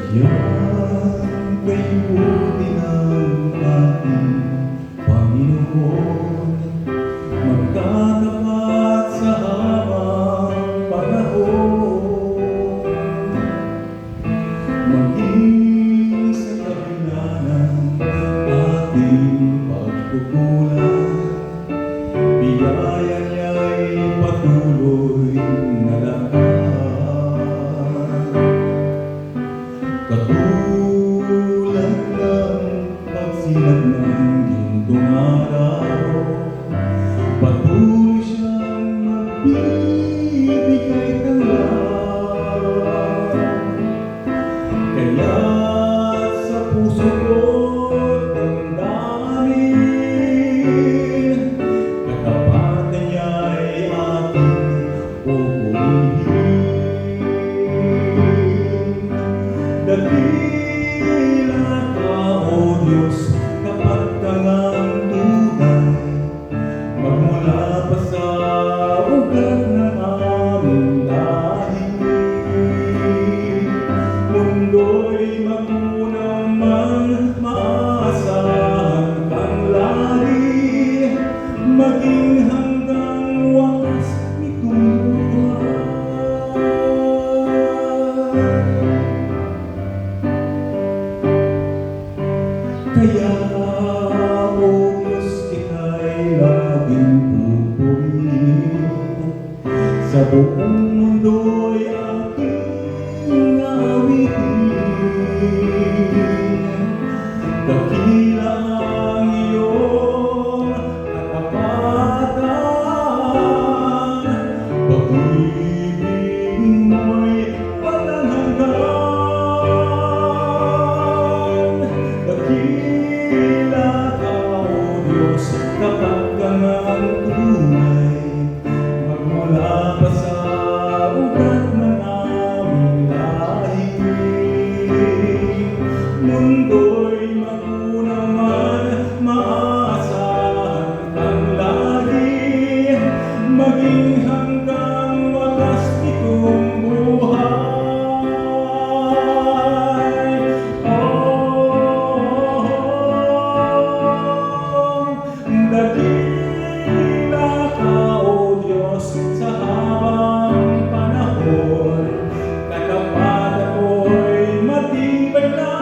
Yan kayo din ang ating Panginoon, magtatapat sa habang panahon, maging sa kabila ng ating pagkukulang, biyaya niya'y patuloy na lakas. Katulad ng pagsilag ng gintong araw, patuloy siyang magbibigay tanggap. Kaya't sa puso ko't damdamin, katapatan niya'y ating pupurihin. Dakila ka, O Diyos, kapag tangang tunay, magmula pa sa ugat ng aming lahi. Mundo'y magunaw man, maasahan kang lagi, maging hanggang wakas nitong buhay. Kaya, O Diyos, ika'y laging pupurihin, sa buong mundo'y aking awitin. Dakila ang iyong katapatan, pag-ibig mo'y walang hanggan. Dakila ka, O Diyos, kapag tangang tunay, magmula pa sa ugat ng aming lahi. Mundo'y magunaw man, maasahan kang lagi, maging hanggang wakas nitong buhay. Dakila ka, O Diyos, sa habang panahon, katapatan mo'y matibay na